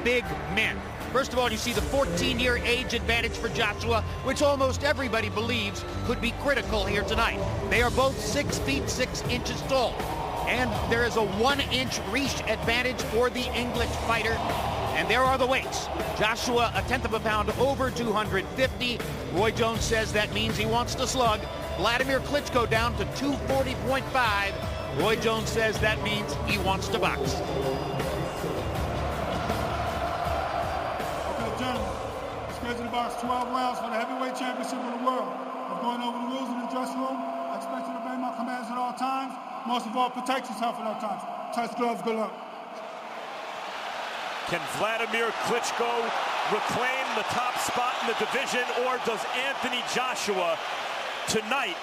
big men. First of all, you see the 14-year age advantage for Joshua, which almost everybody believes could be critical here tonight. They are both 6 feet 6 inches tall, and there is a 1-inch reach advantage for the English fighter. And there are the weights. Joshua, a tenth of a pound over 250. Roy Jones says that means he wants to slug. Wladimir Klitschko down to 240.5. Roy Jones says that means he wants to box. Scheduled to box 12 rounds for the heavyweight championship of the world. I'm going over the rules in the dressing room. I expect you to obey my commands at all times. Most of all, protect yourself at all times. Touch gloves, good luck. Can Wladimir Klitschko reclaim the top spot in the division, or does Anthony Joshua tonight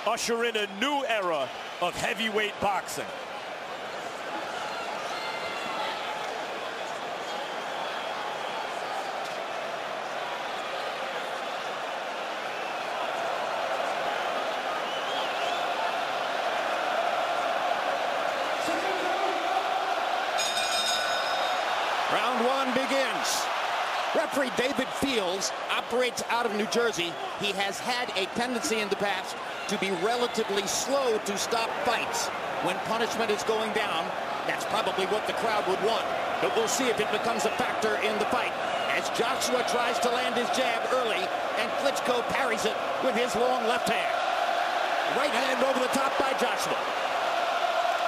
usher in a new era of heavyweight boxing? Round one begins. Referee David Fields operates out of New Jersey. He has had a tendency in the past to be relatively slow to stop fights when punishment is going down. That's probably what the crowd would want, but we'll see if it becomes a factor in the fight as Joshua tries to land his jab early and Klitschko parries it with his long left hand. Right hand over the top by Joshua.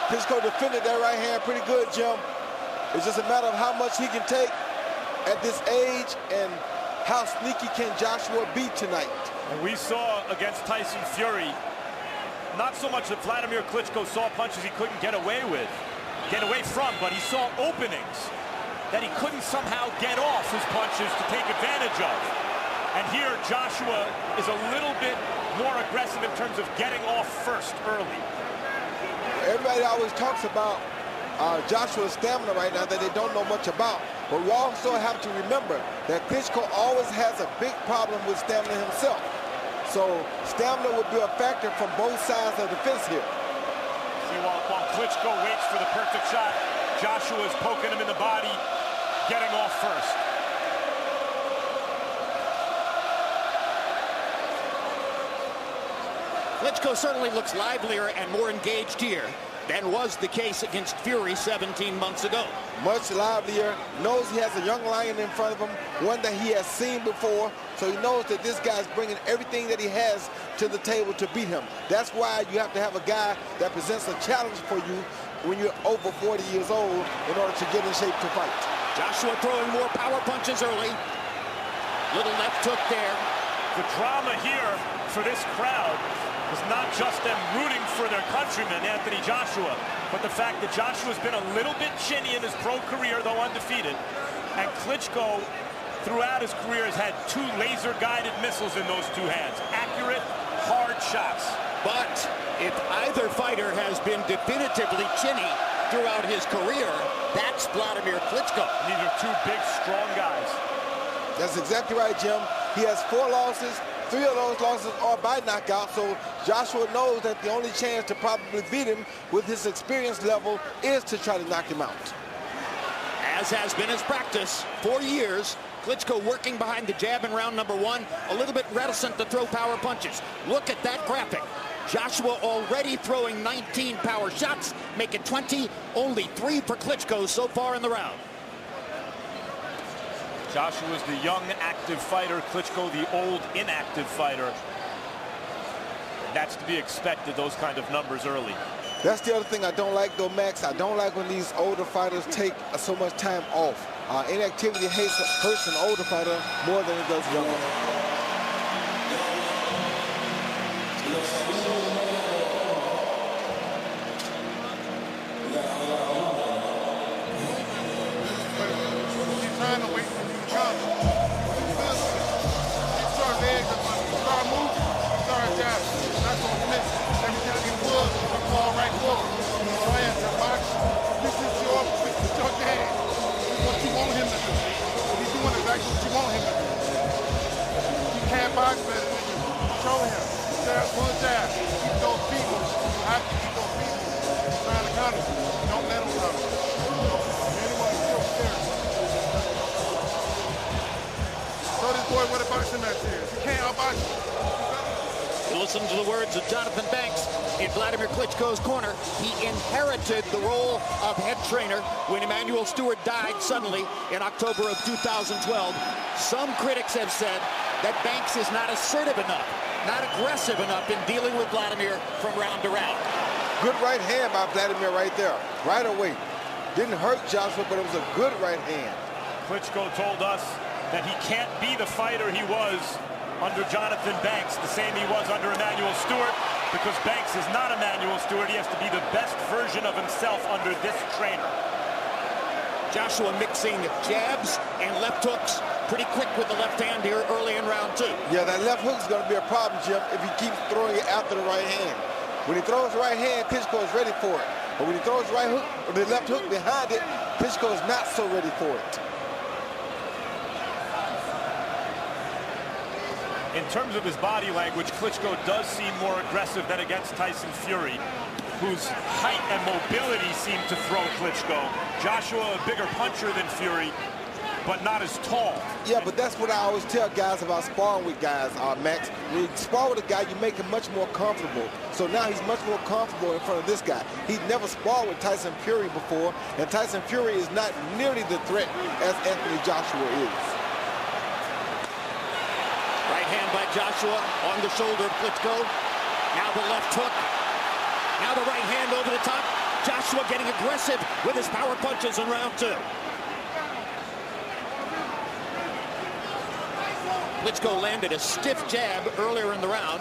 Klitschko defended that right hand pretty good, Jim. It's just a matter of how much he can take at this age and how sneaky can Joshua be tonight. And we saw against Tyson Fury, not so much that Wladimir Klitschko saw punches he couldn't get away from, but he saw openings that he couldn't somehow get off his punches to take advantage of. And here Joshua is a little bit more aggressive in terms of getting off first early. Everybody always talks about Joshua's stamina right now that they don't know much about. But we also have to remember that Klitschko always has a big problem with stamina himself. So stamina would be a factor from both sides of the fence here. See, while Klitschko waits for the perfect shot, Joshua is poking him in the body, getting off first. Klitschko certainly looks livelier and more engaged here than was the case against Fury 17 months ago. Much livelier, knows he has a young lion in front of him, one that he has seen before, so he knows that this guy's bringing everything that he has to the table to beat him. That's why you have to have a guy that presents a challenge for you when you're over 40 years old in order to get in shape to fight. Joshua throwing more power punches early. Little left hook there. The drama here for this crowd is not just them rooting for their countryman, Anthony Joshua, but the fact that Joshua's been a little bit chinny in his pro career, though undefeated. And Klitschko, throughout his career, has had 2 laser-guided missiles in those 2 hands. Accurate, hard shots. But if either fighter has been definitively chinny throughout his career, that's Wladimir Klitschko. And these are 2 big, strong guys. That's exactly right, Jim. He has 4 losses. 3 of those losses are by knockout, so Joshua knows that the only chance to probably beat him with his experience level is to try to knock him out. As has been his practice for years, Klitschko working behind the jab in round number 1, a little bit reticent to throw power punches. Look at that graphic. Joshua already throwing 19 power shots, making 20, only 3 for Klitschko so far in the round. Joshua's the young, active fighter. Klitschko, the old, inactive fighter. That's to be expected, those kind of numbers early. That's the other thing I don't like, though, Max. I don't like when these older fighters take so much time off. Inactivity hurts an older fighter more than it does younger. Box better than you. Show him. Pull it down. Keep those feet moving. You have to keep those feet moving. Trying to counter. Don't let him counter. Anyone still scared. boxing match is. You can't outbox him. Listen to the words of Jonathan Banks in Wladimir Klitschko's corner. He inherited the role of head trainer when Emanuel Stewart died suddenly in October of 2012. Some critics have said that Banks is not assertive enough, not aggressive enough in dealing with Wladimir from round to round. Good right hand by Wladimir right there, right away. Didn't hurt Joshua, but it was a good right hand. Klitschko told us that he can't be the fighter he was under Jonathan Banks, the same he was under Emanuel Stewart, because Banks is not Emanuel Stewart. He has to be the best version of himself under this trainer. Joshua mixing jabs and left hooks pretty quick with the left hand here early in round 2. Yeah, that left hook is going to be a problem, Jim, if he keeps throwing it after the right hand. When he throws the right hand, Klitschko is ready for it. But when he throws the right hook, or the left hook behind it, Klitschko is not so ready for it. In terms of his body language, Klitschko does seem more aggressive than against Tyson Fury, whose height and mobility seem to throw Klitschko. Joshua a bigger puncher than Fury, but not as tall. Yeah, but that's what I always tell guys about sparring with guys, Max. When you spar with a guy, you make him much more comfortable. So now he's much more comfortable in front of this guy. He'd never sparred with Tyson Fury before, and Tyson Fury is not nearly the threat as Anthony Joshua is. Right hand by Joshua on the shoulder of Klitschko. Now the left hook. Now the right hand over the top. Joshua getting aggressive with his power punches in round 2. Klitschko landed a stiff jab earlier in the round.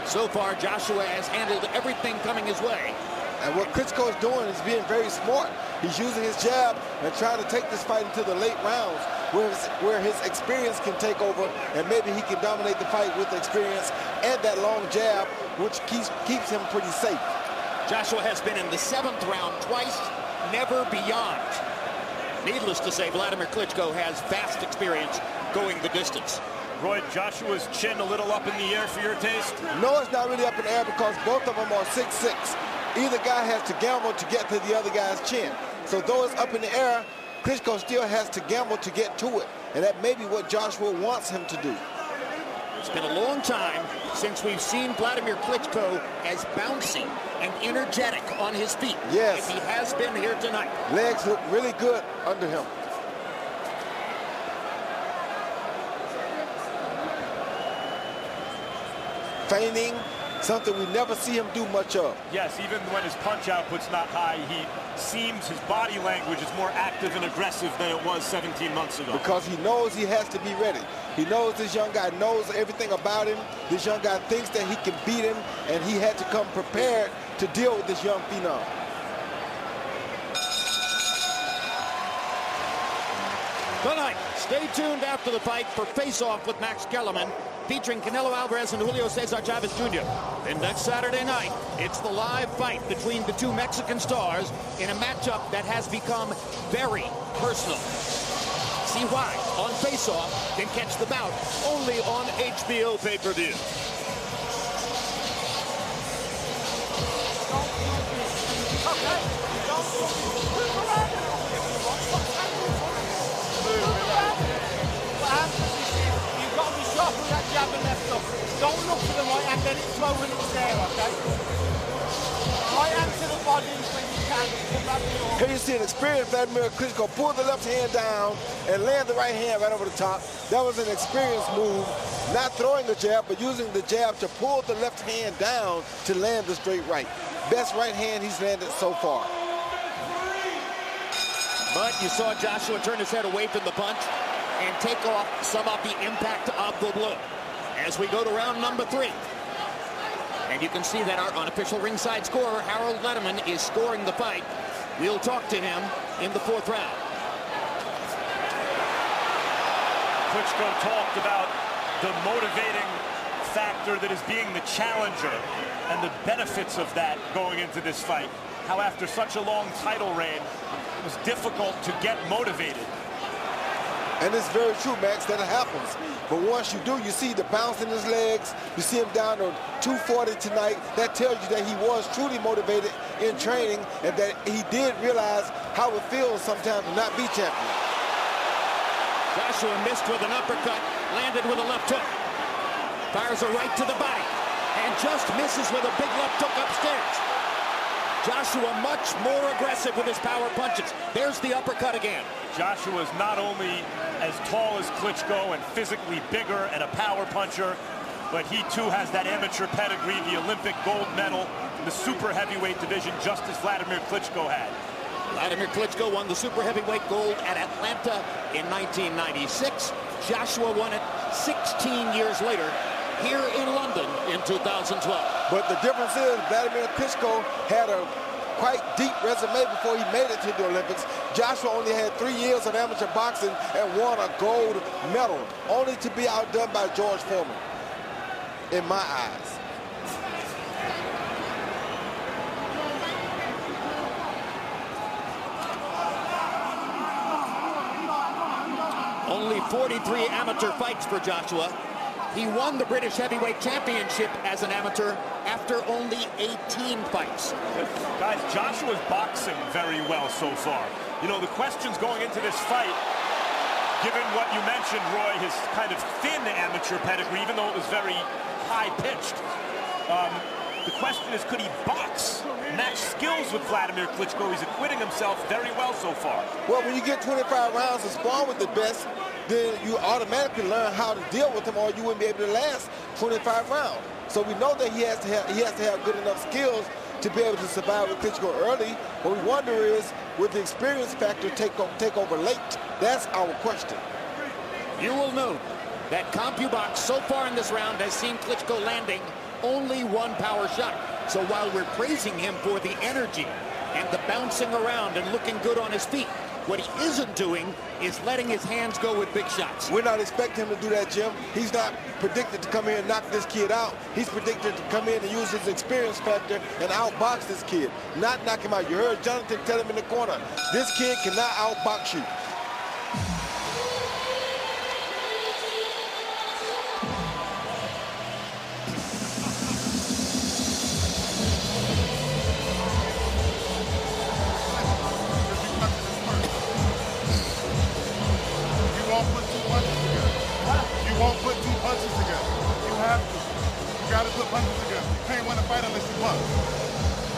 So far, Joshua has handled everything coming his way. And what Klitschko is doing is being very smart. He's using his jab and trying to take this fight into the late rounds where his experience can take over, and maybe he can dominate the fight with experience and that long jab, which keeps him pretty safe. Joshua has been in the 7th round twice, never beyond. Needless to say, Wladimir Klitschko has vast experience going the distance. Roy, Joshua's chin a little up in the air for your taste? No, it's not really up in the air because both of them are 6'6". Either guy has to gamble to get to the other guy's chin. So though it's up in the air, Klitschko still has to gamble to get to it. And that may be what Joshua wants him to do. It's been a long time since we've seen Wladimir Klitschko as bouncy and energetic on his feet. Yes. And he has been here tonight. Legs look really good under him. Feigning, something we never see him do much of. Yes, even when his punch output's not high, he seems his body language is more active and aggressive than it was 17 months ago. Because he knows he has to be ready. He knows this young guy knows everything about him. This young guy thinks that he can beat him, and he had to come prepared to deal with this young phenom. Tonight, stay tuned after the fight for Face Off with Max Kellerman, featuring Canelo Alvarez and Julio Cesar Chavez Jr. Then next Saturday night, it's the live fight between the two Mexican stars in a matchup that has become very personal. See why on Face Off, then catch the bout only on HBO pay-per-view. Jab and left hook. Don't look for the right hand, let it flow when it's there, okay? Right hand to the body when you can. Here you see an experienced Wladimir Klitschko pull the left hand down and land the right hand right over the top. That was an experienced move, not throwing a jab, but using the jab to pull the left hand down to land the straight right. Best right hand he's landed so far. But you saw Joshua turn his head away from the punch and take off some of the impact of the blow. As we go to round number 3. And you can see that our unofficial ringside scorer, Harold Letterman, is scoring the fight. We'll talk to him in the 4th round. Klitschko talked about the motivating factor that is being the challenger and the benefits of that going into this fight. How after such a long title reign, it was difficult to get motivated. And it's very true, Max, that it happens. But once you do, you see the bounce in his legs. You see him down to 240 tonight. That tells you that he was truly motivated in training and that he did realize how it feels sometimes to not be champion. Joshua missed with an uppercut, landed with a left hook. Fires a right to the body, and just misses with a big left hook upstairs. Joshua much more aggressive with his power punches. There's the uppercut again. Joshua is not only as tall as Klitschko and physically bigger and a power puncher, but he too has that amateur pedigree, the Olympic gold medal in the super heavyweight division, just as Wladimir Klitschko had. Wladimir Klitschko won the super heavyweight gold at Atlanta in 1996. Joshua won it 16 years later here in London in 2012. But the difference is Wladimir Klitschko had a quite deep resume before he made it to the Olympics. Joshua only had 3 years of amateur boxing and won a gold medal, only to be outdone by George Foreman, in my eyes. Only 43 amateur fights for Joshua. He won the British Heavyweight Championship as an amateur after only 18 fights. Guys, Joshua's boxing very well so far. You know, the questions going into this fight, given what you mentioned, Roy, his kind of thin amateur pedigree, even though it was very high-pitched, the question is, could he box, match skills with Wladimir Klitschko? He's acquitting himself very well so far. Well, when you get 25 rounds and spar with the best, then you automatically learn how to deal with him, or you wouldn't be able to last 25 rounds. So we know that he has to have good enough skills to be able to survive with Klitschko early. What we wonder is, will the experience factor take over late? That's our question. You will note that CompuBox so far in this round has seen Klitschko landing only one power shot. So while we're praising him for the energy and the bouncing around and looking good on his feet, what he isn't doing is letting his hands go with big shots. We're not expecting him to do that, Jim. He's not predicted to come here and knock this kid out. He's predicted to come in and use his experience factor and outbox this kid, not knock him out. You heard Jonathan tell him in the corner, this kid cannot outbox you. You won't put two punches together. You have to. You got to put punches together. You can't win a fight unless you punch.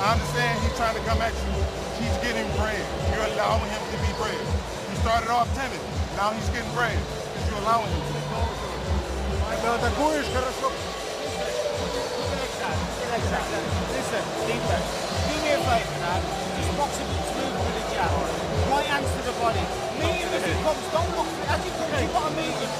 I understand he's trying to come at you. He's getting brave. You're allowing him to be brave. He started off timid. Now he's getting brave because you're allowing him to. Listen, Deeper, do me a favour now. Just box him smooth with a jab. Right hands to the body. Meet him as he comes. Don't look as he comes. You've got to meet him.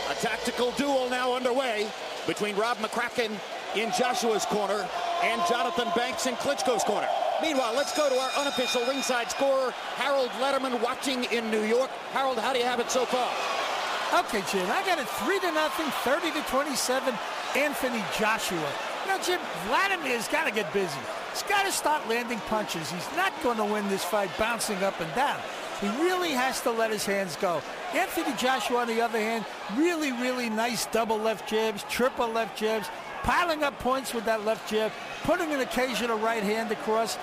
A tactical duel now underway between Rob McCracken in Joshua's corner and Jonathan Banks in Klitschko's corner. Meanwhile, let's go to our unofficial ringside scorer, Harold Letterman, watching in New York. Harold, how do you have it so far? Okay, Jim, I got it 3-0, 30-27, Anthony Joshua. You know, Jim, Vladimir's got to get busy. He's got to start landing punches. He's not going to win this fight bouncing up and down. He really has to let his hands go. Anthony Joshua, on the other hand, really, really nice double left jabs, triple left jabs, piling up points with that left jab, putting an occasional right hand across,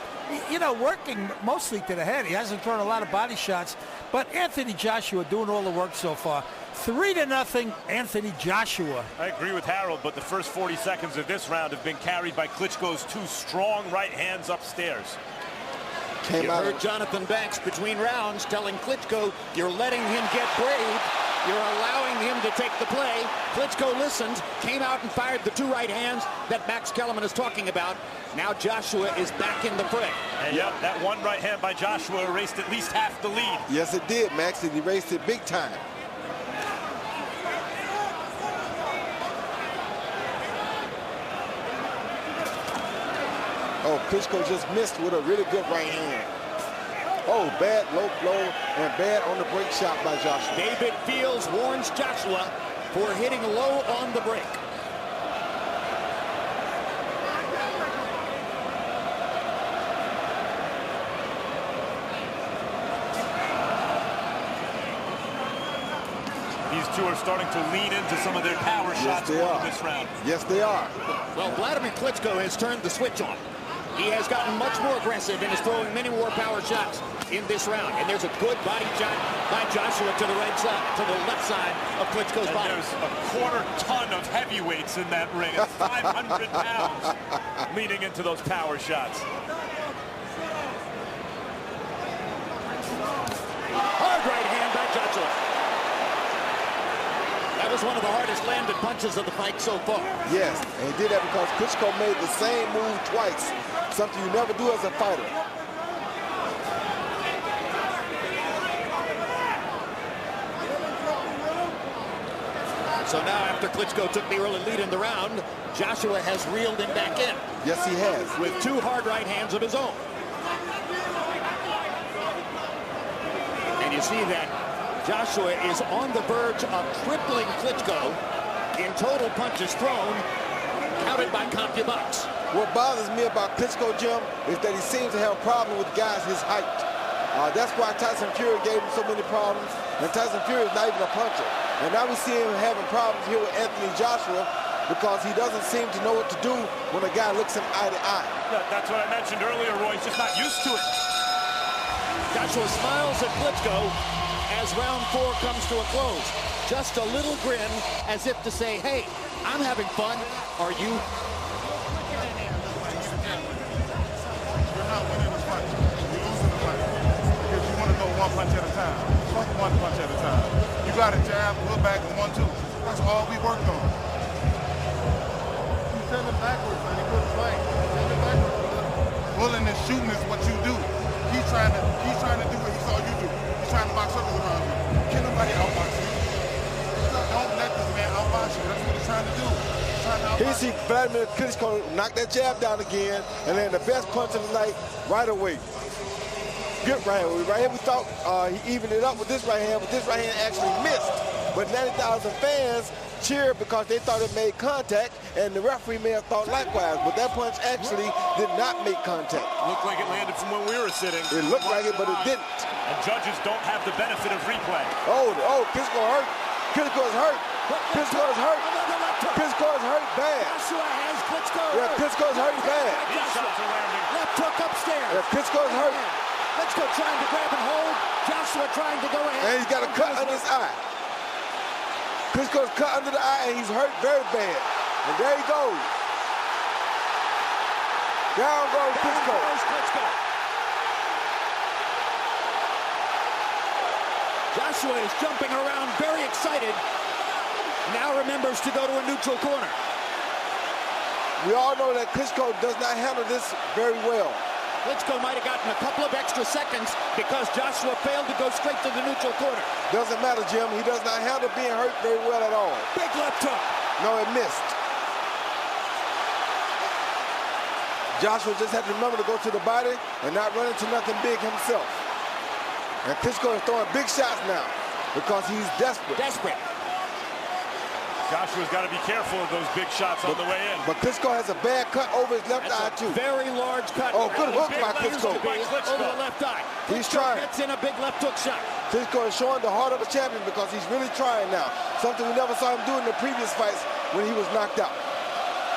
you know, working mostly to the head. He hasn't thrown a lot of body shots, but Anthony Joshua doing all the work so far. 3-0, Anthony Joshua. I agree with Harold, but the first 40 seconds of this round have been carried by Klitschko's two strong right hands upstairs. You heard Jonathan Banks between rounds telling Klitschko, you're letting him get brave. You're allowing him to take the play. Klitschko listened, came out and fired the two right hands that Max Kellerman is talking about. Now Joshua is back in the fray. And yeah, that one right hand by Joshua erased at least half the lead. Yes, it did, Max. It erased it big time. Oh, Klitschko just missed with a really good right hand. Oh, bad low blow and bad on the break shot by Joshua. David Fields warns Joshua for hitting low on the break. These two are starting to lean into some of their power shots in this round. Yes, they are. Well, Wladimir Klitschko has turned the switch on. He has gotten much more aggressive and is throwing many more power shots in this round. And there's a good body shot by Joshua to the right side, to the left side of Klitschko's body. There's a quarter ton of heavyweights in that ring. It's 500 pounds leading into those power shots. Hard right hand by Joshua. That was one of the hardest landed punches of the fight so far. Yes, and he did that because Klitschko made the same move twice, something you never do as a fighter. So now after Klitschko took the early lead in the round, Joshua has reeled him back in. Yes, he has. With 2 hard right hands of his own. And you see that Joshua is on the verge of tripling Klitschko in total punches thrown, counted by CompuBox. What bothers me about Klitschko, Jim, is that he seems to have a problem with guys his height. That's why Tyson Fury gave him so many problems, and Tyson Fury is not even a puncher. And now we see him having problems here with Anthony Joshua because he doesn't seem to know what to do when a guy looks him eye to eye. Yeah, that's what I mentioned earlier, Roy. He's just not used to it. Joshua smiles at Klitschko as round 4 comes to a close. Just a little grin as if to say, hey, I'm having fun. Are you? You're not winning the fight. You're losing the fight. Because you want to go one punch at a time. Fuck one punch at a time. You got a jab, hook back, and 1-2. That's all we worked on. You send him backwards, man. He couldn't fight. Send him backwards, brother. Pulling and shooting is what you do. He's trying to do what he saw you do. He's trying to box circles around you. Can't nobody outbox you. Don't let this man outbox you. That's what he's trying to do. He's trying to outbox Here you see Wladimir Klitschko knock that jab down again, and then the best punch of the night right away. Good right hand. Right here we thought he evened it up with this right hand, but this right hand actually missed. But 90,000 fans cheered because they thought it made contact, and the referee may have thought likewise, but that punch actually did not make contact. Looked like it landed from where we were sitting. It looked like it, but it didn't. And judges don't have the benefit of replay. Oh, Klitschko hurt. Klitschko is hurt. Klitschko is hurt. Klitschko is hurt bad. Joshua has Klitschko Yeah, hurt. Klitschko is hurt bad. These shots are landing. Left hook upstairs. Yeah, Klitschko is hurt. Klitschko trying to grab and hold. Joshua trying to go ahead. And he's got a cut under his eye. Klitschko's cut under the eye, and he's hurt very bad. And there he goes. Down goes Klitschko. Joshua is jumping around, very excited. Now remembers to go to a neutral corner. We all know that Klitschko does not handle this very well. Klitschko might have gotten a couple of extra seconds because Joshua failed to go straight to the neutral corner. Doesn't matter, Jim. He does not handle being hurt very well at all. Big left hook. No, it missed. Joshua just had to remember to go to the body and not run into nothing big himself. And Klitschko is throwing big shots now because he's desperate. Joshua's got to be careful of those big shots on the way in. But Klitschko has a bad cut over his left eye, too. Very large cut. Oh, good hook by Klitschko. Over the left eye. He's Klitschko trying. gets in a big left hook shot. Klitschko is showing the heart of a champion because he's really trying now. Something we never saw him do in the previous fights when he was knocked out.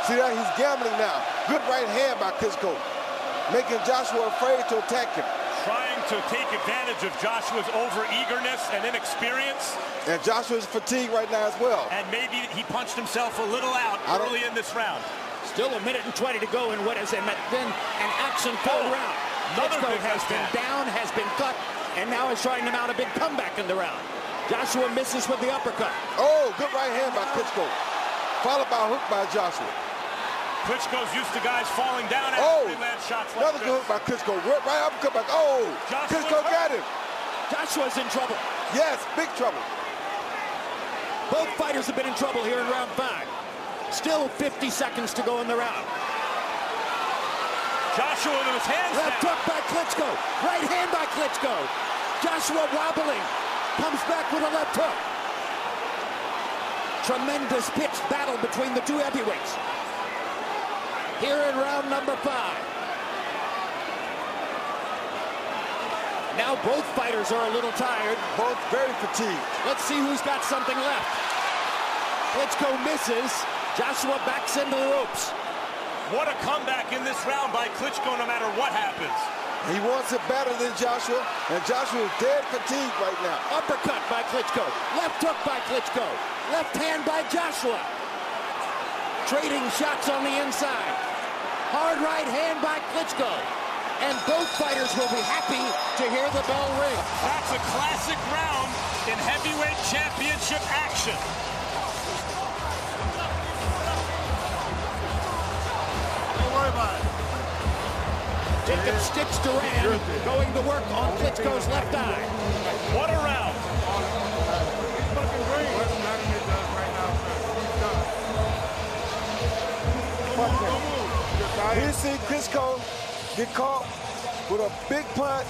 See that? He's gambling now. Good right hand by Klitschko, making Joshua afraid to attack him. Trying to take advantage of Joshua's over-eagerness and inexperience. And Joshua's fatigued right now as well. And maybe he punched himself a little out early in this round. Still a minute and 20 to go in what has been an action-filled round. Klitschko has been down, has been cut, and now is trying to mount a big comeback in the round. Joshua misses with the uppercut. Oh, good right hand by Klitschko. Followed by a hook by Joshua. Klitschko's used to guys falling down after they land shots like another good hook by Klitschko. Right uppercut back. Oh, Klitschko got him. Joshua's in trouble. Yes, big trouble. Both fighters have been in trouble here in round 5. Still 50 seconds to go in the round. Joshua with his hands down. Left hook by Klitschko. Right hand by Klitschko. Joshua wobbling. Comes back with a left hook. Tremendous pitched battle between the two heavyweights. Here in round number 5. Now both fighters are a little tired. Both very fatigued. Let's see who's got something left. Klitschko misses. Joshua backs into the ropes. What a comeback in this round by Klitschko, no matter what happens. He wants it better than Joshua, and Joshua is dead fatigued right now. Uppercut by Klitschko. Left hook by Klitschko. Left hand by Joshua. Trading shots on the inside. Hard right hand by Klitschko. And both fighters will be happy to hear the bell ring. That's a classic round in heavyweight championship action. Don't worry about it. Jacob sticks Duran going to work on Klitschko's left eye. What a round. You see Klitschko get caught with a big punch,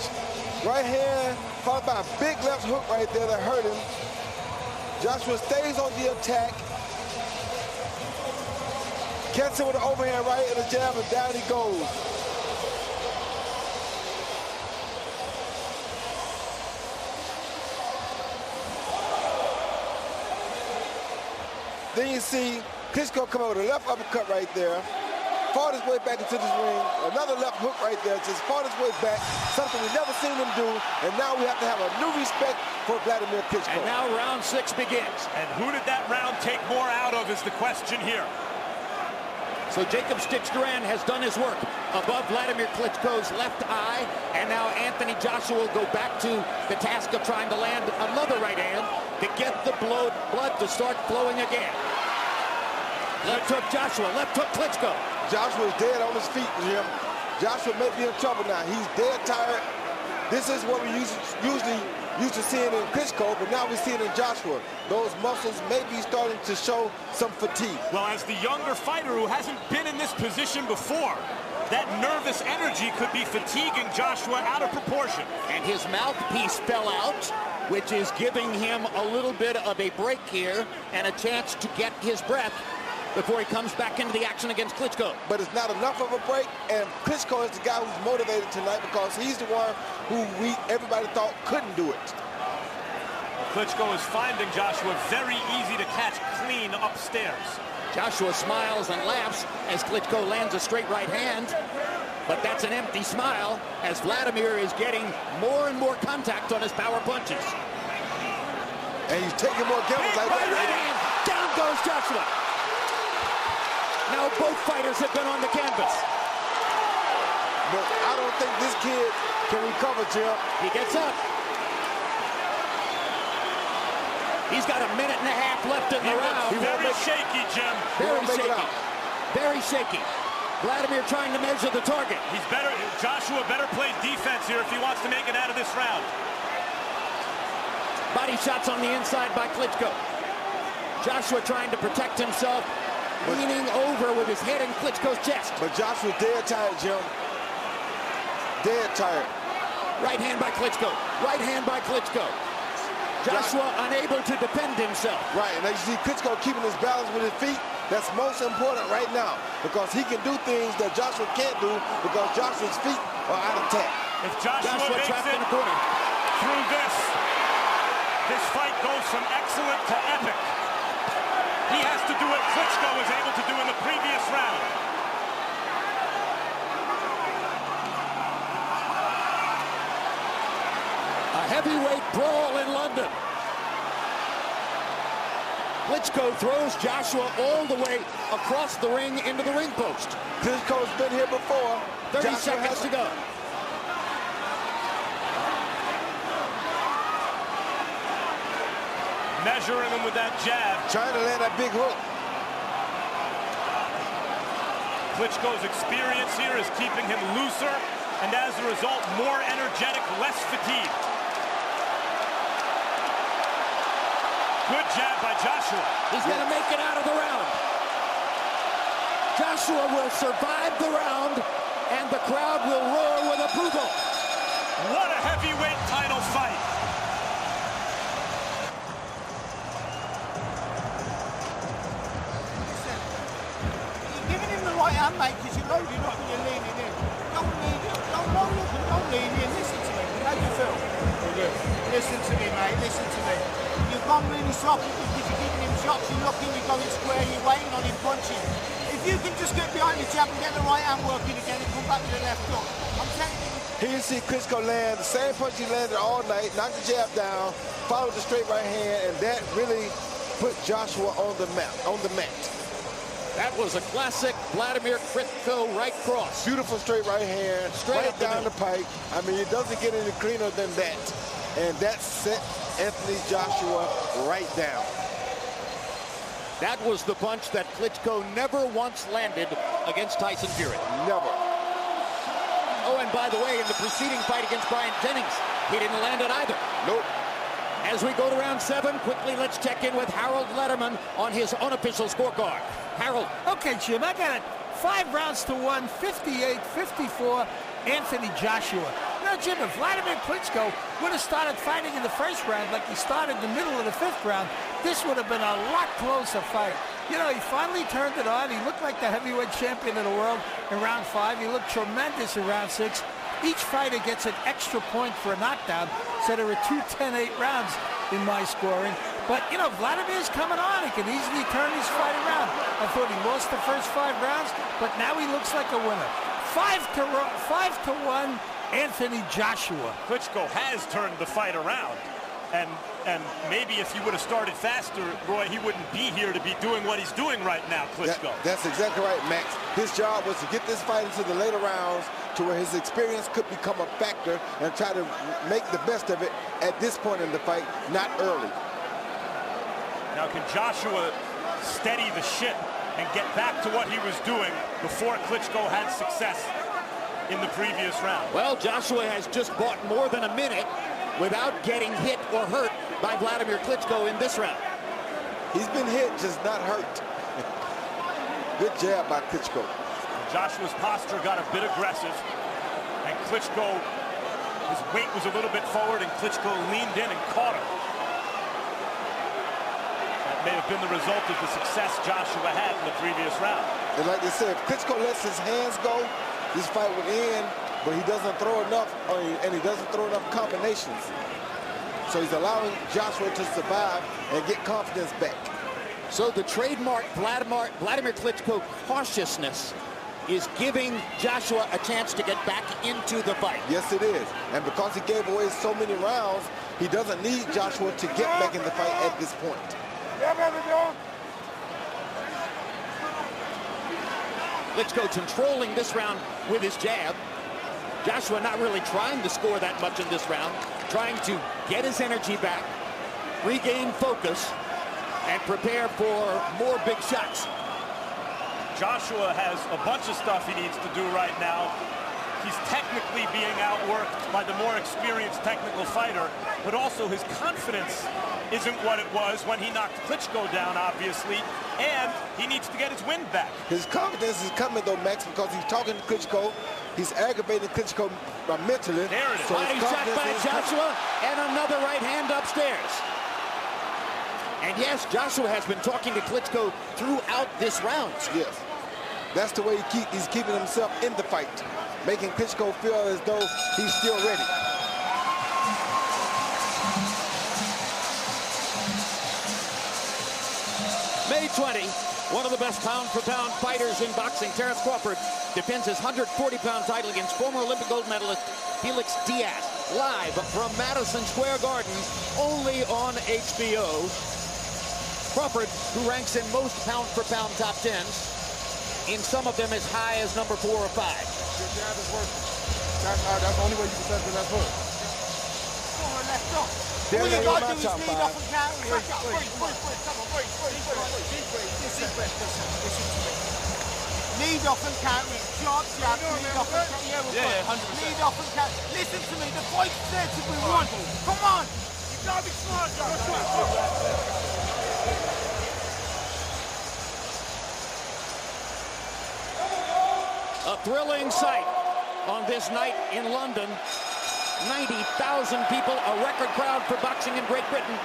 right hand, followed by a big left hook right there that hurt him. Joshua stays on the attack. Gets him with an overhand right and a jab, and down he goes. Then you see Klitschko come out with a left uppercut right there. Fought his way back into this ring. Another left hook right there. Just fought his way back. Something we've never seen him do. And now we have to have a new respect for Wladimir Klitschko. And now round 6 begins. And who did that round take more out of is the question here. So Jacob Stitch Duran has done his work above Wladimir Klitschko's left eye. And now Anthony Joshua will go back to the task of trying to land another right hand to get the blood to start flowing again. Left hook Joshua, left hook Klitschko. Joshua's dead on his feet, Jim. Joshua may be in trouble now. He's dead tired. This is what we usually used to seeing in Klitschko, but now we see it in Joshua. Those muscles may be starting to show some fatigue. Well, as the younger fighter who hasn't been in this position before, that nervous energy could be fatiguing Joshua out of proportion. And his mouthpiece fell out, which is giving him a little bit of a break here and a chance to get his breath before he comes back into the action against Klitschko. But it's not enough of a break, and Klitschko is the guy who's motivated tonight because he's the one who everybody thought couldn't do it. Klitschko is finding Joshua very easy to catch clean upstairs. Joshua smiles and laughs as Klitschko lands a straight right hand, but that's an empty smile as Wladimir is getting more and more contact on his power punches. And he's taking more gambles like that. Right hand, down goes Joshua. Now both fighters have been on the canvas. But I don't think this kid can recover, Jim. He gets up. He's got a minute and a half left in the round. Very shaky, Jim. Very shaky. Very shaky. Wladimir trying to measure the target. Joshua better play defense here if he wants to make it out of this round. Body shots on the inside by Klitschko. Joshua trying to protect himself. Leaning over with his head in Klitschko's chest. But Joshua's dead tired, Jim. Dead tired. Right hand by Klitschko. Right hand by Klitschko. Joshua unable to defend himself. Right, and as you see Klitschko keeping his balance with his feet, that's most important right now because he can do things that Joshua can't do because Joshua's feet are out of tap. If Joshua makes trapped it in the corner. through this fight goes from excellent to epic. He has to do what Klitschko was able to do in the previous round. A heavyweight brawl in London. Klitschko throws Joshua all the way across the ring into the ring post. Klitschko's been here before. 30 seconds to go. Measuring him with that jab. Trying to land that big hook. Klitschko's experience here is keeping him looser, and as a result, more energetic, less fatigued. Good jab by Joshua. He's going to make it out of the round. Joshua will survive the round, and the crowd will roar with approval. What a heavyweight title fight. Right hand, mate, because you know you're not going to lean it in. Don't lean in. Listen to me. How do you feel? Good. Listen to me, mate. Listen to me. You've gone really sloppy because you're giving him shots. You're looking, you're going square, you're waiting on him punching. If If you can just get behind the jab and get the right hand working again and come back with the left hook, I'm telling you. Here you see Klitschko land the same punch he landed all night, knocked the jab down, followed the straight right hand, and that really put Joshua on the mat. That was a classic Wladimir Klitschko right cross. Beautiful straight right hand, Straight right up the down the pike. I mean, it doesn't get any cleaner than that. And that set Anthony Joshua right down. That was the punch that Klitschko never once landed against Tyson Fury. Never. Oh, and by the way, in the preceding fight against Brian Jennings, he didn't land it either. Nope. As we go to round 7, quickly let's check in with Harold Lederman on his unofficial scorecard. Harold. Okay, Jim, I got it 5 rounds to 1, 58-54, Anthony Joshua. Now, Jim, if Wladimir Klitschko would have started fighting in the first round like he started in the middle of the 5th round, this would have been a lot closer fight. You know, he finally turned it on. He looked like the heavyweight champion of the world in round 5. He looked tremendous in round 6. Each fighter gets an extra point for a knockdown, so there were 2 10-8 rounds in my scoring. But, you know, Vladimir's coming on. He can easily turn his fight around. I thought he lost the first 5 rounds, but now he looks like a winner. 5 to 1, Anthony Joshua. Klitschko has turned the fight around. And maybe if he would have started faster, Roy, he wouldn't be here to be doing what he's doing right now, Klitschko. That's exactly right, Max. His job was to get this fight into the later rounds to where his experience could become a factor and try to make the best of it at this point in the fight, not early. Now, can Joshua steady the ship and get back to what he was doing before Klitschko had success in the previous round? Well, Joshua has just bought more than a minute without getting hit or hurt by Wladimir Klitschko in this round. He's been hit, just not hurt. Good jab by Klitschko. Joshua's posture got a bit aggressive, and Klitschko, his weight was a little bit forward, and Klitschko leaned in and caught him. That may have been the result of the success Joshua had in the previous round. And like they said, if Klitschko lets his hands go, this fight would end, but he doesn't throw enough, and he doesn't throw enough combinations. So he's allowing Joshua to survive and get confidence back. So the trademark Wladimir Klitschko cautiousness is giving Joshua a chance to get back into the fight. Yes, it is. And because he gave away so many rounds, he doesn't need Joshua to get back in the fight at this point. Klitschko controlling this round with his jab. Joshua not really trying to score that much in this round, trying to get his energy back, regain focus, and prepare for more big shots. Joshua has a bunch of stuff he needs to do right now. He's technically being outworked by the more experienced technical fighter, but also his confidence isn't what it was when he knocked Klitschko down, obviously, and he needs to get his wind back. His confidence is coming, though, Max, because he's talking to Klitschko. He's aggravating Klitschko mentally. There it is. So body shot by Joshua, and another right hand upstairs. And yes, Joshua has been talking to Klitschko throughout this round. Yes. That's the way he's keeping himself in the fight, making Klitschko feel as though he's still ready. May 20, one of the best pound-for-pound fighters in boxing, Terence Crawford, defends his 140-pound title against former Olympic gold medalist Felix Diaz, live from Madison Square Garden, only on HBO. Crawford, who ranks in most pound-for-pound top 10s, in some of them as high as number 4 or 5. Your jab is working. That's the only way you can test the left hook. Left hook. There All you you go, got to do is top lead 5. off and counter. Lead off and counter. Sharp jab, lead off and counter. Yeah, 100%. Lead off and counter. Listen to me, the fight's there to be won. Come on. You gotta be smart, A thrilling sight on this night in London. 90,000 people, a record crowd for boxing in Great Britain,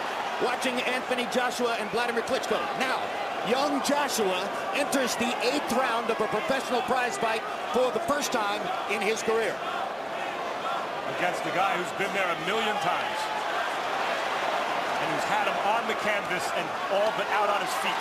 watching Anthony Joshua and Wladimir Klitschko. Now, young Joshua enters the 8th round of a professional prize fight for the first time in his career. Against a guy who's been there a million times, and who's had him on the canvas and all but out on his feet.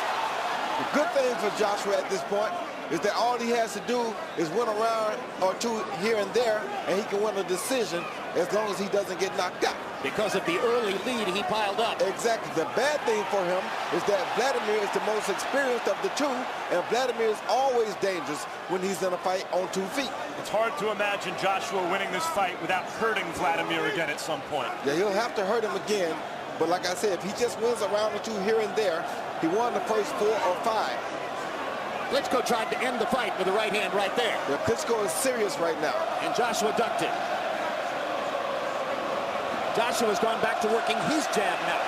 The good thing for Joshua at this point, is that all he has to do is win a round or two here and there, and he can win a decision as long as he doesn't get knocked out. Because of the early lead he piled up. Exactly. The bad thing for him is that Wladimir is the most experienced of the two, and Wladimir is always dangerous when he's in a fight on 2 feet. It's hard to imagine Joshua winning this fight without hurting Wladimir again at some point. Yeah, he'll have to hurt him again, but like I said, if he just wins a round or two here and there, he won the first 4 or 5. Klitschko tried to end the fight with the right hand right there. Yeah, Klitschko is serious right now. And Joshua ducked it. Joshua's gone back to working his jab now.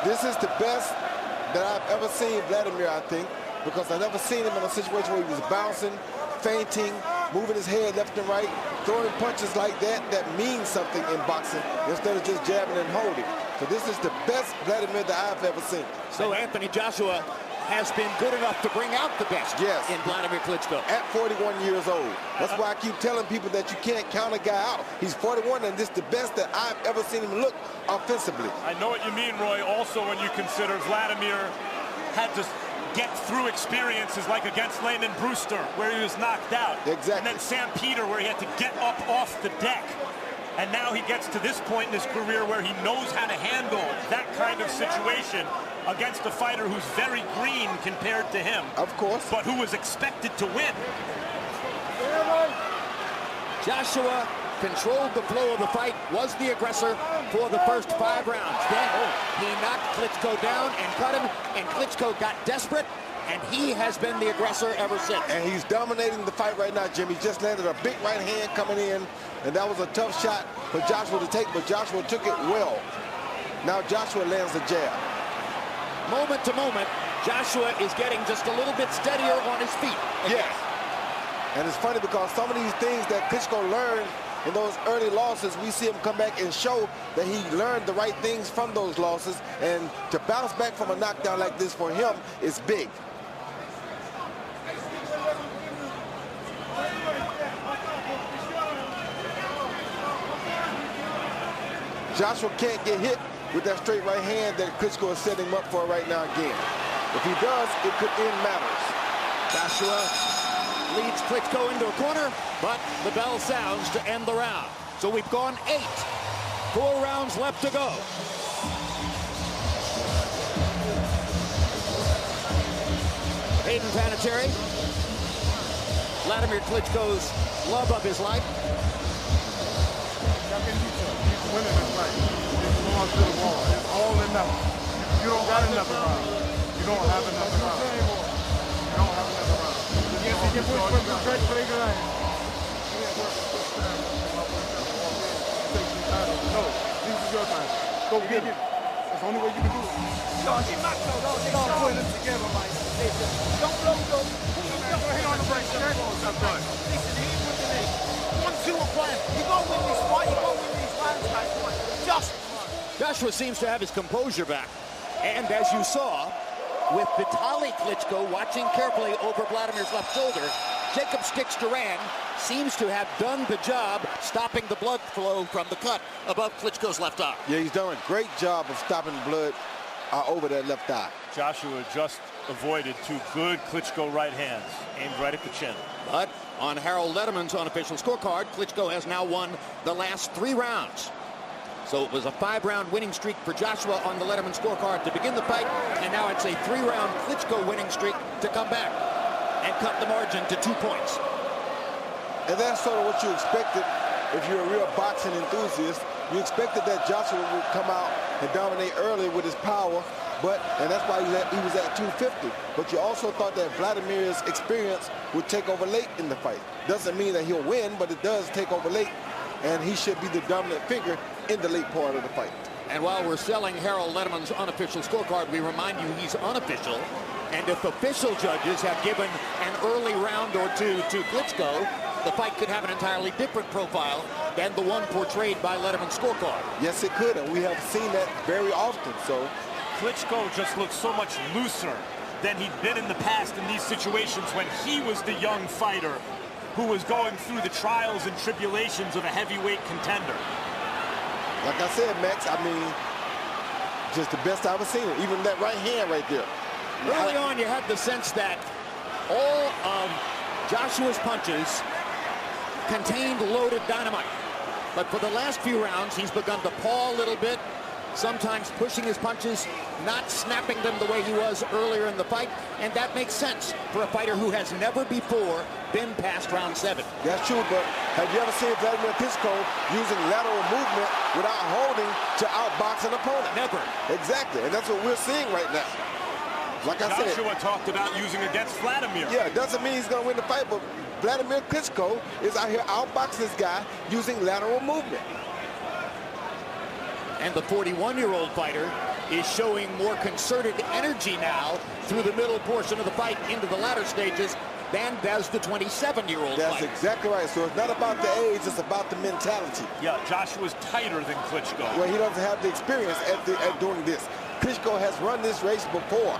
This is the best that I've ever seen Wladimir, I think, because I've never seen him in a situation where he was bouncing, feinting, moving his head left and right, throwing punches like that means something in boxing instead of just jabbing and holding. So this is the best Wladimir that I've ever seen. So Anthony Joshua has been good enough to bring out the best in Wladimir Klitschko. At 41 years old. That's why I keep telling people that you can't count a guy out. He's 41, and this is the best that I've ever seen him look offensively. I know what you mean, Roy, also when you consider Wladimir had to get through experiences like against Landon Brewster, where he was knocked out. Exactly. And then Sam Peter, where he had to get up off the deck. And now he gets to this point in his career where he knows how to handle that kind of situation against a fighter who's very green compared to him. Of course. But who was expected to win. Joshua controlled the flow of the fight, was the aggressor for the first 5 rounds. Then he knocked Klitschko down and cut him, and Klitschko got desperate, and he has been the aggressor ever since. And he's dominating the fight right now, Jimmy. Just landed a big right hand coming in, and that was a tough shot for Joshua to take, but Joshua took it well. Now Joshua lands a jab. Moment to moment, Joshua is getting just a little bit steadier on his feet. Yes. And it's funny because some of these things that Klitschko learned in those early losses, we see him come back and show that he learned the right things from those losses, and to bounce back from a knockdown like this for him is big. Joshua can't get hit with that straight right hand that Klitschko is setting him up for right now again. If he does, it could end matters. Joshua leads Klitschko into a corner, but the bell sounds to end the round. So we've gone 8. 4 rounds left to go. Hayden Panettiere, Wladimir Klitschko's love of his life. He's winning this fight. He's going to the wall. It's all or nothing. You don't got another round. You don't have another round. You don't have another round. No, this is your time. Go get it. That's the only way you can do it. Start putting them together, Mike. Listen, don't blow those. Listen, he's with the knee. 1-2 are playing. You're going to win this fight. You're going to win these rounds, mate. Just. Joshua seems to have his composure back. And as you saw, with Vitaly Klitschko watching carefully over Vladimir's left shoulder, Jacob Stix Duran seems to have done the job stopping the blood flow from the cut above Klitschko's left eye. Yeah, he's done a great job of stopping blood over that left eye. Joshua just avoided 2 good Klitschko right hands aimed right at the chin. But on Harold Lederman's unofficial scorecard, Klitschko has now won the last 3 rounds. So it was a 5-round winning streak for Joshua on the Lederman scorecard to begin the fight, and now it's a 3-round Klitschko winning streak to come back and cut the margin to 2 points. And that's sort of what you expected if you're a real boxing enthusiast. You expected that Joshua would come out and dominate early with his power, and that's why he was at 250. But you also thought that Vladimir's experience would take over late in the fight. Doesn't mean that he'll win, but it does take over late, and he should be the dominant figure in the late part of the fight. And while we're selling Harold Lederman's unofficial scorecard, we remind you he's unofficial. And if official judges have given an early round or 2 to Klitschko, the fight could have an entirely different profile than the one portrayed by Lederman's scorecard. Yes, it could, and we have seen that very often. So Klitschko just looks so much looser than he'd been in the past in these situations when he was the young fighter who was going through the trials and tribulations of a heavyweight contender. Like I said, Max, I mean, just the best I've ever seen it. Even that right hand right there. Early on, you had the sense that all of Joshua's punches contained loaded dynamite. But for the last few rounds, he's begun to paw a little bit, sometimes pushing his punches, not snapping them the way he was earlier in the fight. And that makes sense for a fighter who has never before been past round 7. That's true, but have you ever seen Wladimir Klitschko using lateral movement without holding to outbox an opponent? Never. Exactly, and that's what we're seeing right now. Like I said, Joshua talked about using against Wladimir. Yeah, it doesn't mean he's going to win the fight, but Wladimir Klitschko is out here outboxing this guy using lateral movement. And the 41-year-old fighter is showing more concerted energy now through the middle portion of the fight into the latter stages than does the 27-year-old That's fighter. exactly right. So it's not about the age, it's about the mentality. Yeah, Joshua's tighter than Klitschko. Well, he doesn't have the experience at doing this. Klitschko has run this race before,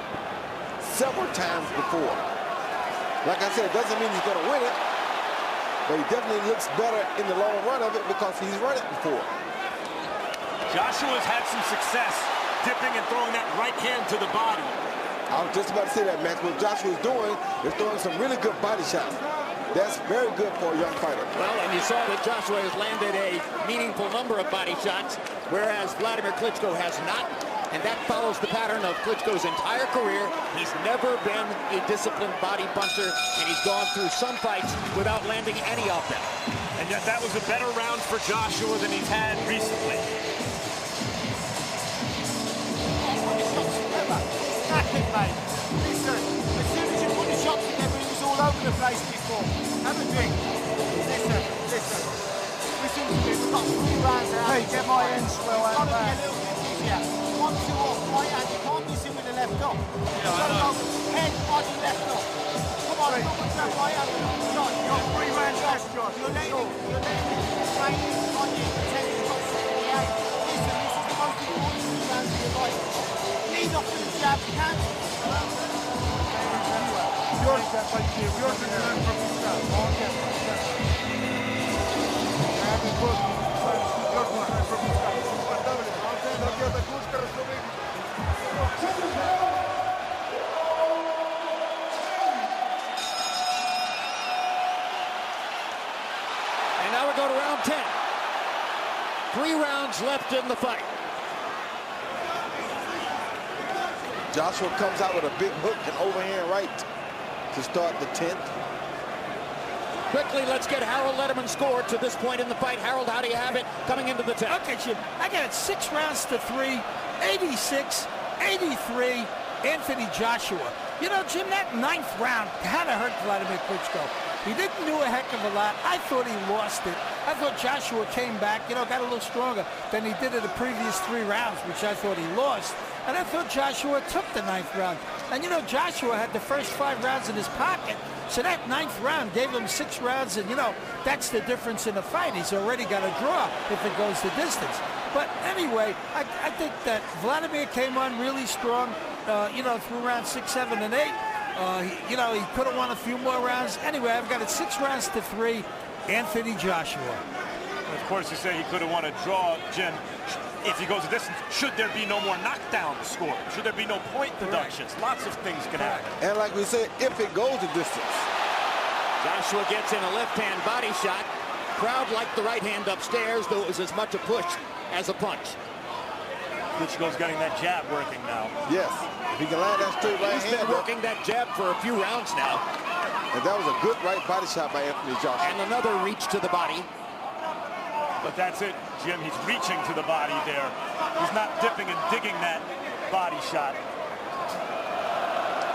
several times before. Like I said, it doesn't mean he's going to win it, but he definitely looks better in the long run of it because he's run it before. Joshua's had some success dipping and throwing that right hand to the body. I was just about to say that, Max. What Joshua's doing is throwing some really good body shots. That's very good for a young fighter. Well, and you saw that Joshua has landed a meaningful number of body shots, whereas Wladimir Klitschko has not. And that follows the pattern of Klitschko's entire career. He's never been a disciplined body puncher, and he's gone through some fights without landing any of them. And yet that was a better round for Joshua than he's had recently. Knackered, mate. Listen, as soon as you put the shots together, he was all over the place before. Have a drink. Listen. Listen to me. We've got 3 rounds out. Hey, get my ends well out of there. 1, 2 off, right hand. You can't miss him with the left off. Head, body, left off. Come on, put that right hand. You've got 3 rounds left, Josh. You're letting him train on you. Pretend you've got 68. Listen, this is the most important 3 rounds of your life. Lead off to the jab, can't. And now we go to round 10. 3 rounds left in the fight. Joshua comes out with a big hook and overhand right to start the 10th. Quickly, let's get Harold Letterman's score to this point in the fight. Harold, how do you have it coming into the 10th? Okay, Jim, I got it 6 rounds to 3, 86-83, Anthony Joshua. You know, Jim, that 9th round kind of hurt Wladimir Klitschko. He didn't do a heck of a lot. I thought he lost it. I thought Joshua came back, you know, got a little stronger than he did in the previous 3 rounds, which I thought he lost. And I thought Joshua took the 9th round. And, you know, Joshua had the first 5 rounds in his pocket. So that 9th round gave him 6 rounds. And, you know, that's the difference in the fight. He's already got a draw if it goes the distance. But anyway, I think that Wladimir came on really strong, you know, through rounds 6, 7, and 8. You know, he could have won a few more rounds. Anyway, I've got it 6 rounds to 3, Anthony Joshua. Of course, you say he could have won a draw, Jim. If he goes the distance, should there be no more knockdown score? Should there be no point deductions? Lots of things can happen. And like we said, if it goes the distance. Joshua gets in a left-hand body shot. Crowd liked the right hand upstairs, though it was as much a push as a punch. Klitschko's getting that jab working now. Yes, if he can land that straight right hand. He's been working that jab for a few rounds now. And that was a good right body shot by Anthony Joshua. And another reach to the body. But that's it, Jim. He's reaching to the body there. He's not dipping and digging that body shot.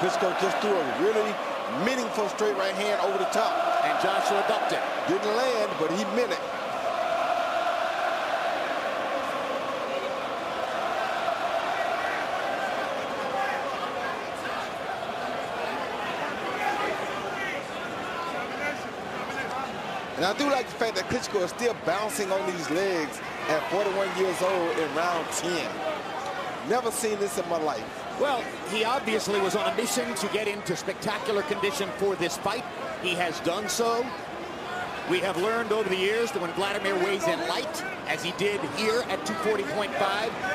Klitschko just threw a really meaningful straight right hand over the top. And Joshua ducked it. Didn't land, but he meant it. And I do like the fact that Klitschko is still bouncing on these legs at 41 years old in round 10. Never seen this in my life. Well, he obviously was on a mission to get into spectacular condition for this fight. He has done so. We have learned over the years that when Wladimir weighs in light, as he did here at 240.5,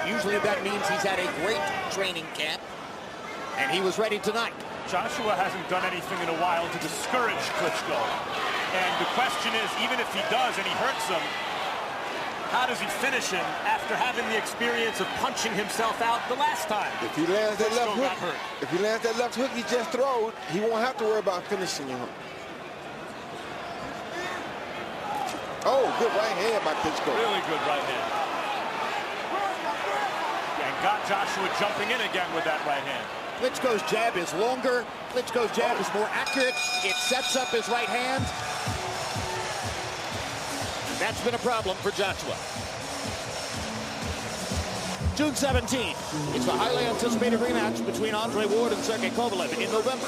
usually that means he's had a great training camp, and he was ready tonight. Joshua hasn't done anything in a while to discourage Klitschko. And the question is, even if he does and he hurts him, how does he finish him after having the experience of punching himself out the last time? If he lands that left got hook, hurt. if he lands that left hook he just throwed, he won't have to worry about finishing him. Oh, good right hand by Klitschko. Really good right hand. And got Joshua jumping in again with that right hand. Klitschko's jab is longer. Klitschko's jab is more accurate. It sets up his right hand. That's been a problem for Joshua. June 17th, it's the highly anticipated rematch between Andre Ward and Sergey Kovalev in November.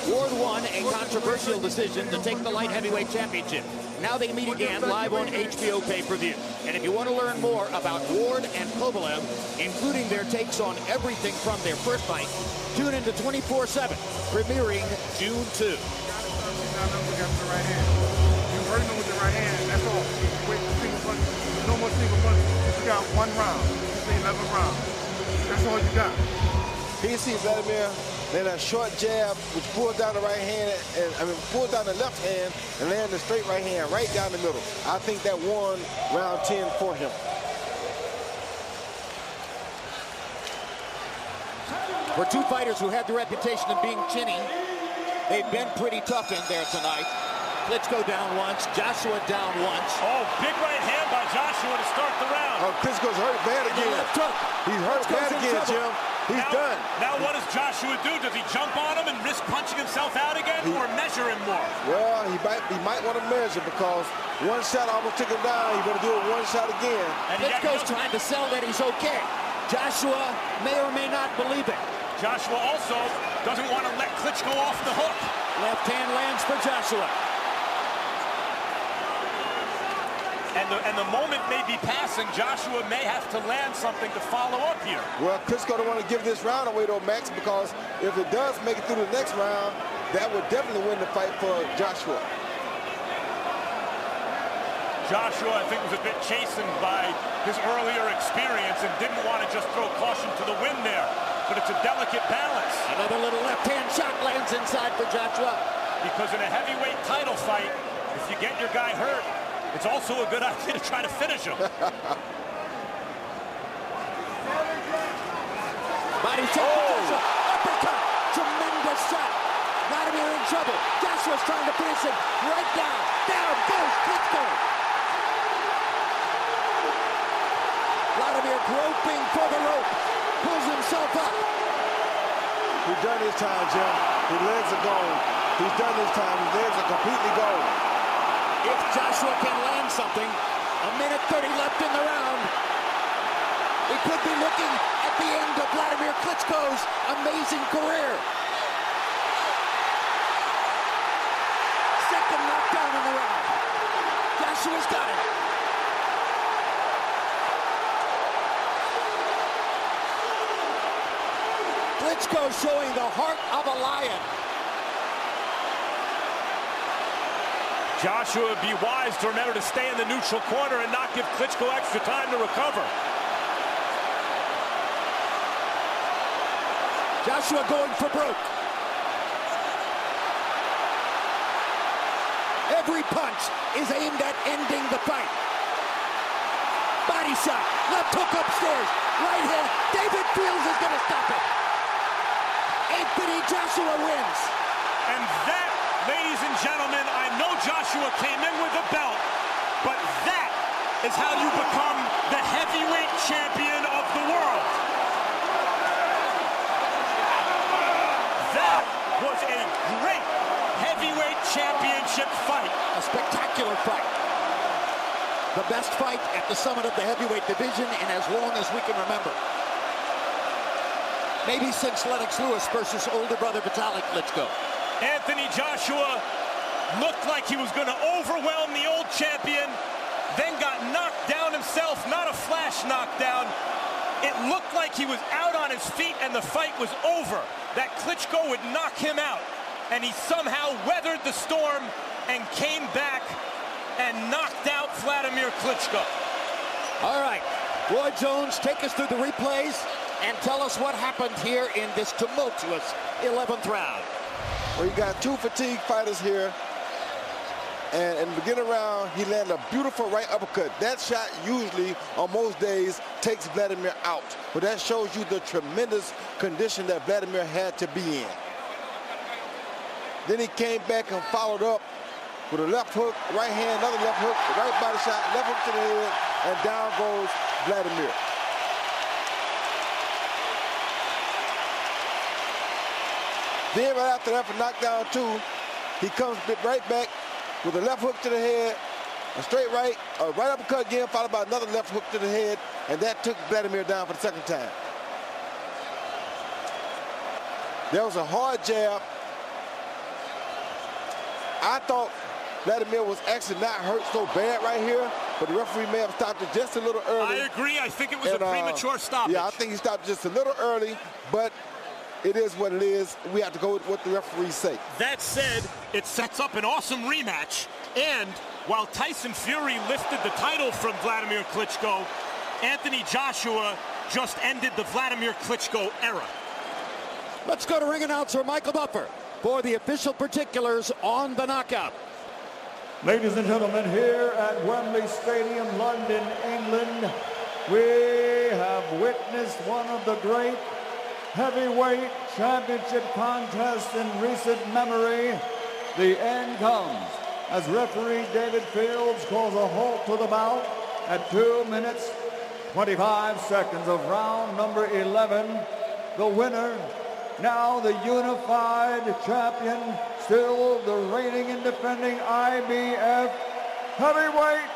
Ward won a controversial decision to take the light heavyweight championship. Now they meet again live on HBO pay-per-view. And if you want to learn more about Ward and Kovalev, including their takes on everything from their first fight, tune into 24/7, premiering June 2. Hurting him with the right hand, that's all. Wait for single punch. No more single punch. You got one round. It's the 11th round. That's all you got. Here you see Wladimir land a short jab, which pulls down the right hand, pulls down the left hand, and land the straight right hand right down the middle. I think that won round 10 for him. For two fighters who had the reputation of being chinny, they've been pretty tough in there tonight. Klitschko down once, Joshua down once. Oh, big right hand by Joshua to start the round. Oh, Klitschko's hurt bad again. He's hurt bad again, Jim. He's done. Now what does Joshua do? Does he jump on him and risk punching himself out again, or measure him more? Well, he might want to measure, because one shot almost took him down. He's going to do it one shot again. And Klitschko's trying to sell that he's okay. Joshua may or may not believe it. Joshua also doesn't want to let Klitschko off the hook. Left hand lands for Joshua. And the moment may be passing. Joshua may have to land something to follow up here. Well, Klitschko don't want to give this round away, though, Max, because if it does make it through the next round, that would definitely win the fight for Joshua. Joshua, I think, was a bit chastened by his earlier experience and didn't want to just throw caution to the wind there. But it's a delicate balance. Another little left-hand shot lands inside for Joshua. Because in a heavyweight title fight, if you get your guy hurt, it's also a good idea to try to finish him. Body shot for Joshua. Uppercut. Tremendous shot. Wladimir in trouble. Joshua's trying to finish him. Right down. Down goes Klitschko. Wladimir groping for the rope. Pulls himself up. He's done his time, Jim. His legs are gone. He's done his time. His legs are completely gone. If Joshua can land something, a minute 30 left in the round. We could be looking at the end of Wladimir Klitschko's amazing career. Second knockdown in the round. Joshua's got it. Klitschko showing the heart of a lion. Joshua would be wise to remember to stay in the neutral corner and not give Klitschko extra time to recover. Joshua going for broke. Every punch is aimed at ending the fight. Body shot, left hook upstairs, right hand. David Fields is going to stop it. Anthony Joshua wins. And that, ladies and gentlemen, I know Joshua came in with a belt, but that is how you become the heavyweight champion of the world. That was a great heavyweight championship fight. A spectacular fight. The best fight at the summit of the heavyweight division in as long as we can remember. Maybe since Lennox Lewis versus older brother Vitaly Klitschko. Anthony Joshua looked like he was going to overwhelm the old champion, then got knocked down himself, not a flash knockdown. It looked like he was out on his feet and the fight was over, that Klitschko would knock him out. And he somehow weathered the storm and came back and knocked out Wladimir Klitschko. All right, Roy Jones, take us through the replays and tell us what happened here in this tumultuous 11th round. Well, you got two fatigue fighters here. And in the beginning round, he landed a beautiful right uppercut. That shot usually, on most days, takes Wladimir out. But that shows you the tremendous condition that Wladimir had to be in. Then he came back and followed up with a left hook, right hand, another left hook, right body shot, left hook to the head, and down goes Wladimir. Then right after that, for knockdown 2, he comes right back with a left hook to the head, a straight right, a right uppercut again, followed by another left hook to the head, and that took Wladimir down for the second time. There was a hard jab. I thought Wladimir was actually not hurt so bad right here, but the referee may have stopped it just a little early. I agree. I think it was a premature stoppage. Yeah, I think he stopped just a little early, but it is what it is. We have to go with what the referees say. That said, it sets up an awesome rematch. And while Tyson Fury lifted the title from Wladimir Klitschko, Anthony Joshua just ended the Wladimir Klitschko era. Let's go to ring announcer Michael Buffer for the official particulars on the knockout. Ladies and gentlemen, here at Wembley Stadium, London, England, we have witnessed one of the great heavyweight championship contests in recent memory. The end comes as referee David Fields calls a halt to the bout at 2 minutes, 25 seconds of round number 11. The winner, now the unified champion, still the reigning and defending IBF heavyweight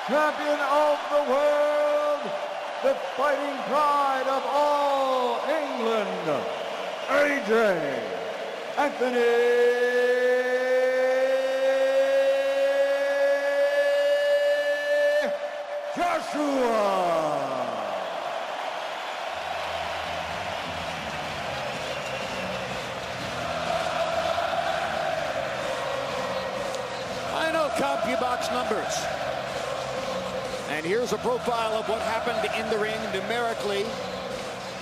champion of the world, the fighting pride of all England, AJ Anthony Joshua. I know CompuBox numbers. And here's a profile of what happened in the ring numerically.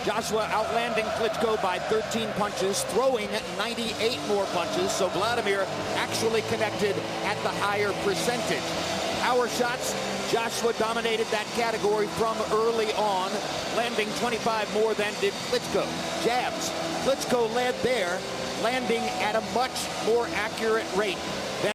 Joshua outlanding Klitschko by 13 punches, throwing 98 more punches, so Wladimir actually connected at the higher percentage. Power shots, Joshua dominated that category from early on, landing 25 more than did Klitschko. Jabs, Klitschko led there, landing at a much more accurate rate.